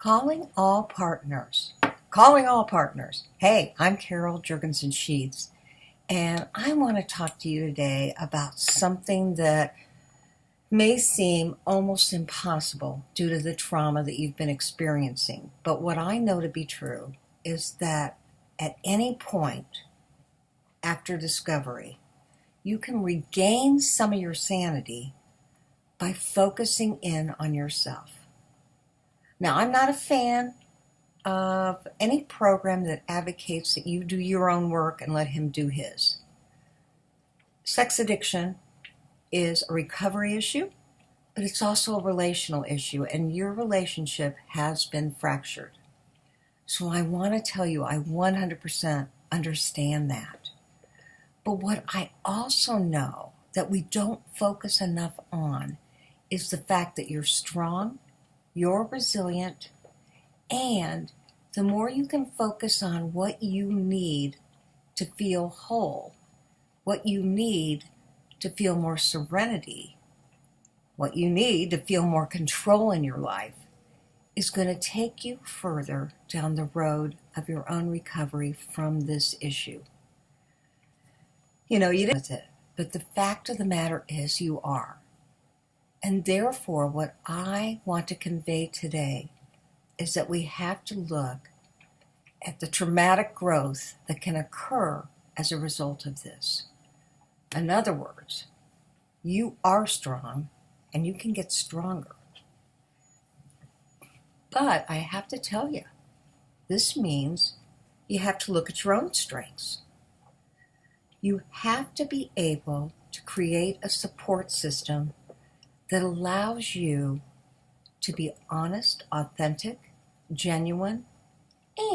Calling all partners. Calling all partners. Hey, I'm Carol Jurgensen Sheets, and I want to talk to you today about something that may seem almost impossible due to the trauma that you've been experiencing. But what I know to be true is that at any point after discovery, you can regain some of your sanity by focusing in on yourself. Now, I'm not a fan of any program that advocates that you do your own work and let him do his. Sex addiction is a recovery issue, but it's also a relational issue, and your relationship has been fractured. So I want to tell you, I 100% understand that. But what I also know that we don't focus enough on is the fact that you're strong, you're resilient, and the more you can focus on what you need to feel whole, what you need to feel more serenity, what you need to feel more control in your life, is going to take you further down the road of your own recovery from this issue. You didn't with it, but the fact of the matter is you are. And therefore, what I want to convey today is that we have to look at the traumatic growth that can occur as a result of this. In other words, you are strong and you can get stronger. But I have to tell you, this means you have to look at your own strengths. You have to be able to create a support system that allows you to be honest, authentic, genuine,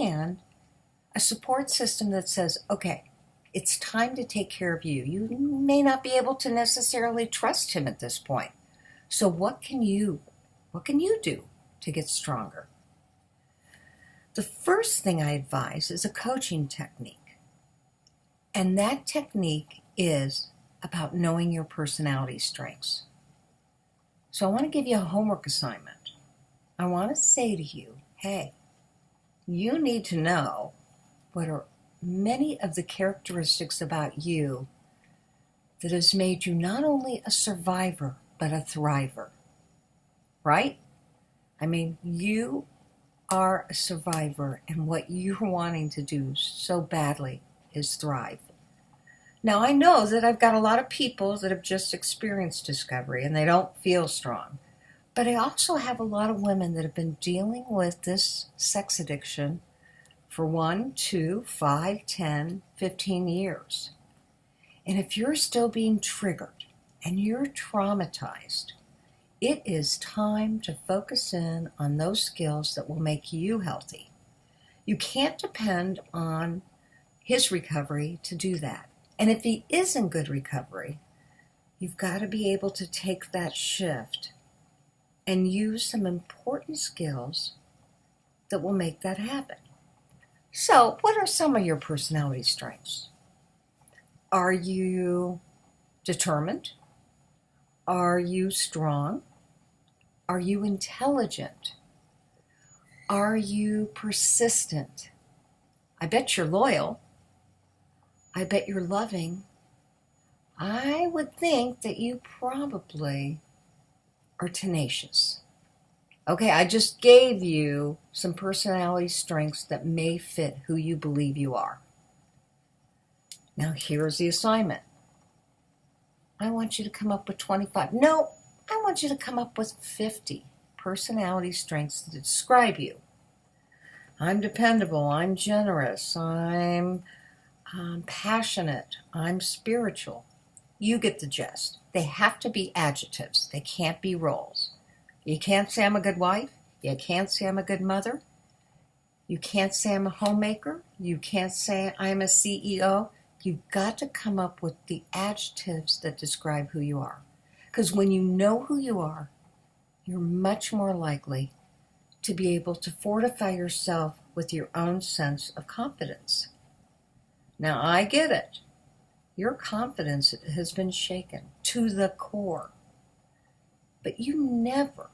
and a support system that says, okay, it's time to take care of you. You may not be able to necessarily trust him at this point. So what can you do to get stronger? The first thing I advise is a coaching technique. And that technique is about knowing your personality strengths. So I want to give you a homework assignment. I want to say to you, hey, you need to know what are many of the characteristics about you that has made you not only a survivor, but a thriver. Right? I mean, you are a survivor, and what you're wanting to do so badly is thrive. Now, I know that I've got a lot of people that have just experienced discovery and they don't feel strong. But I also have a lot of women that have been dealing with this sex addiction for 1, 2, 5, 10, 15 years. And if you're still being triggered and you're traumatized, it is time to focus in on those skills that will make you healthy. You can't depend on his recovery to do that. And if he is in good recovery, you've got to be able to take that shift and use some important skills that will make that happen. So, what are some of your personality strengths? Are you determined? Are you strong? Are you intelligent? Are you persistent? I bet you're loyal. I bet you're loving. I would think that you probably are tenacious. Okay, I just gave you some personality strengths that may fit who you believe you are. Now here's the assignment. I want you to come up with 25. No, I want you to come up with 50 personality strengths that describe you. I'm dependable. I'm generous. I'm passionate. I'm spiritual. You get the gist. They have to be adjectives. They can't be roles. You can't say I'm a good wife. You can't say I'm a good mother. You can't say I'm a homemaker. You can't say I'm a CEO. You've got to come up with the adjectives that describe who you are. Because when you know who you are, you're much more likely to be able to fortify yourself with your own sense of confidence. Now, I get it. Your confidence has been shaken to the core. But you never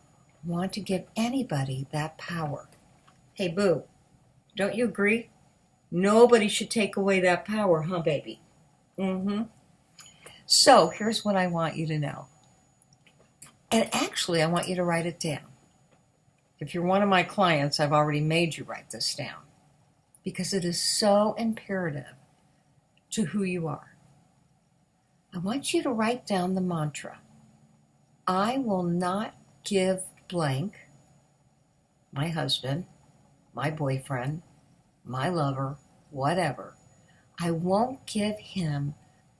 want to give anybody that power. Hey, boo, don't you agree? Nobody should take away that power, huh, baby? Mm-hmm. So here's what I want you to know. And actually, I want you to write it down. If you're one of my clients, I've already made you write this down because it is so imperative to who you are. I want you to write down the mantra. I will not give blank, my husband, my boyfriend, my lover, whatever. I won't give him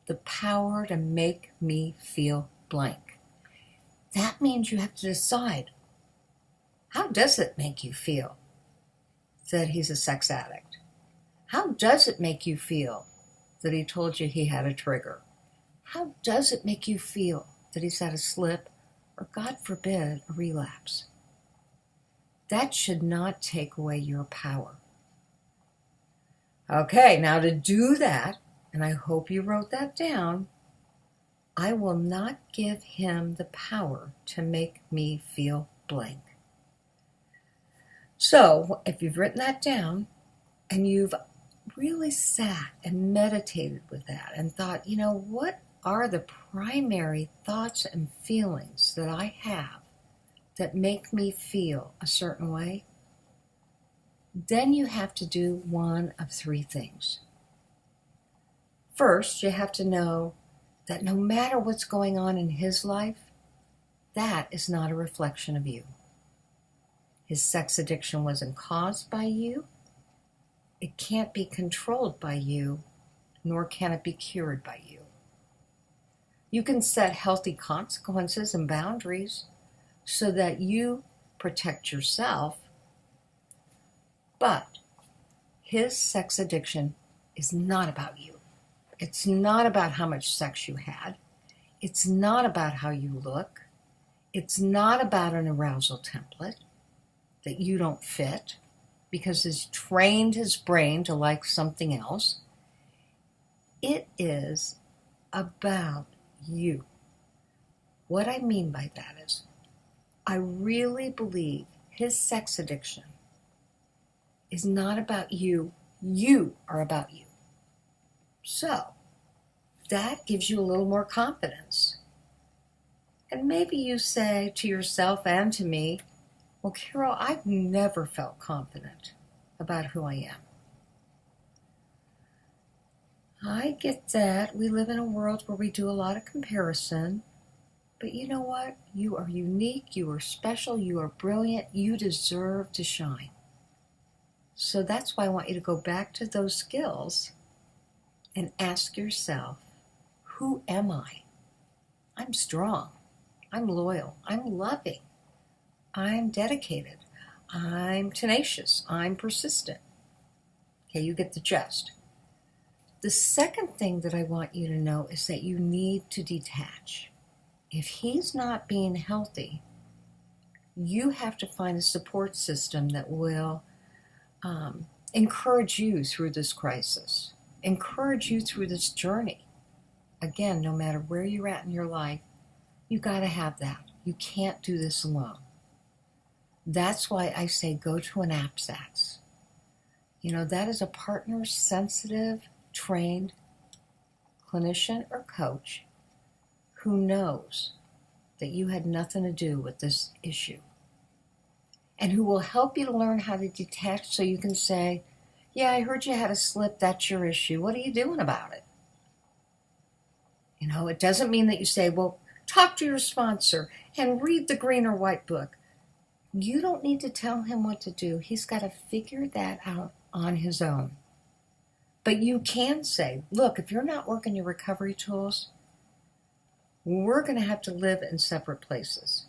the power to make me feel blank. That means you have to decide, how does it make you feel that he's a sex addict? How does it make you feel that he told you he had a trigger? How does it make you feel that he's had a slip or, God forbid, a relapse? That should not take away your power. Okay, now to do that, and I hope you wrote that down, I will not give him the power to make me feel blank. So, if you've written that down and you've really sat and meditated with that and thought, what are the primary thoughts and feelings that I have that make me feel a certain way? Then you have to do one of three things. First, you have to know that no matter what's going on in his life, that is not a reflection of you. His sex addiction wasn't caused by you. It can't be controlled by you, nor can it be cured by you. You can set healthy consequences and boundaries so that you protect yourself, but his sex addiction is not about you. It's not about how much sex you had. It's not about how you look. It's not about an arousal template that you don't fit because he's trained his brain to like something else. It is about you. What I mean by that is, I really believe his sex addiction is not about you. You are about you. So, that gives you a little more confidence. And maybe you say to yourself and to me, well, Carol, I've never felt confident about who I am. I get that. We live in a world where we do a lot of comparison. But you know what? You are unique. You are special. You are brilliant. You deserve to shine. So that's why I want you to go back to those skills and ask yourself, who am I? I'm strong. I'm loyal. I'm loving. I'm dedicated. I'm tenacious. I'm persistent. Okay, you get the gist. The second thing that I want you to know is that you need to detach. If he's not being healthy, you have to find a support system that will encourage you through this crisis, encourage you through this journey. Again, no matter where you're at in your life, you got to have that. You can't do this alone. That's why I say go to an APSATS. That is a partner-sensitive, trained clinician or coach who knows that you had nothing to do with this issue and who will help you to learn how to detach so you can say, yeah, I heard you had a slip, that's your issue. What are you doing about it? It doesn't mean that you say, well, talk to your sponsor and read the green or white book. You don't need to tell him what to do. He's got to figure that out on his own. But you can say, look, if you're not working your recovery tools, we're going to have to live in separate places.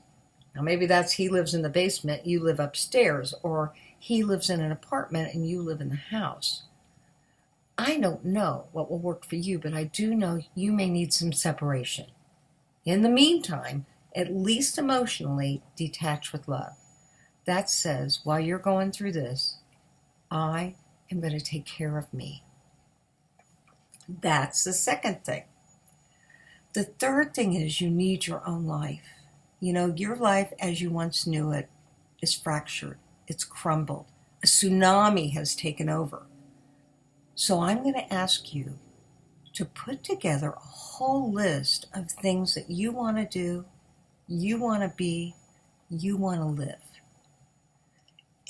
Now, maybe that's he lives in the basement, you live upstairs, or he lives in an apartment and you live in the house. I don't know what will work for you, but I do know you may need some separation. In the meantime, at least emotionally, detach with love. That says, while you're going through this, I am going to take care of me. That's the second thing. The third thing is you need your own life. Your life as you once knew it is fractured. It's crumbled. A tsunami has taken over. So I'm going to ask you to put together a whole list of things that you want to do, you want to be, you want to live.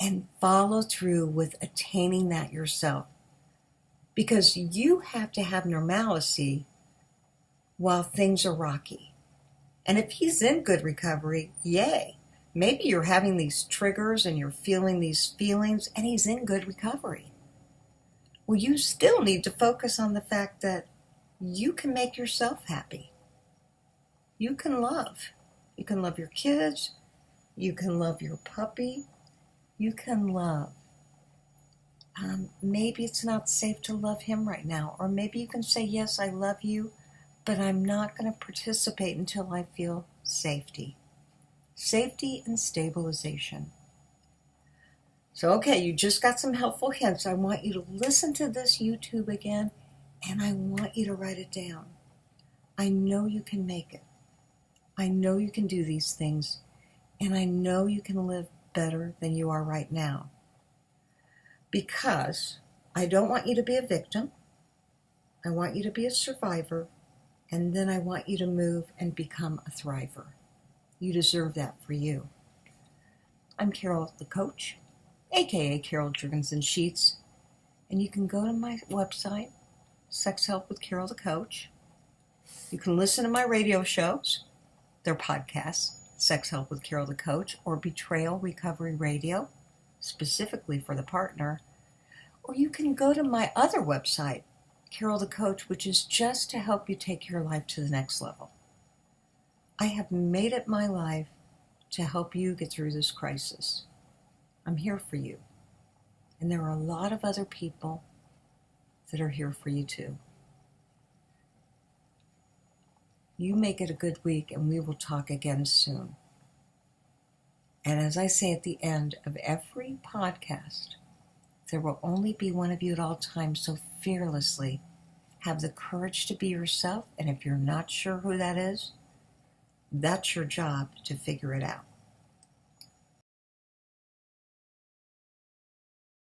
And follow through with attaining that yourself. Because you have to have normalcy while things are rocky. And if he's in good recovery, yay. Maybe you're having these triggers and you're feeling these feelings and he's in good recovery. Well, you still need to focus on the fact that you can make yourself happy. You can love. You can love your kids. You can love your puppy. You can love. Maybe it's not safe to love him right now. Or maybe you can say, yes, I love you, but I'm not going to participate until I feel safety. Safety and stabilization. So, okay, you just got some helpful hints. I want you to listen to this YouTube again, and I want you to write it down. I know you can make it. I know you can do these things, and I know you can live better than you are right now. Because I don't want you to be a victim. I want you to be a survivor, and then I want you to move and become a thriver. You deserve that for you. I'm Carol the Coach, aka Carol Jurgensen Sheets, and you can go to my website, Sex Help with Carol the Coach. You can listen to my radio shows, they're podcasts, Sex Help with Carol the Coach, or Betrayal Recovery Radio, specifically for the partner. Or you can go to my other website, Carol the Coach, which is just to help you take your life to the next level. I have made it my life to help you get through this crisis. I'm here for you. And there are a lot of other people that are here for you too. You make it a good week, and we will talk again soon. And as I say at the end of every podcast, there will only be one of you at all times, so fearlessly have the courage to be yourself, and if you're not sure who that is, that's your job to figure it out.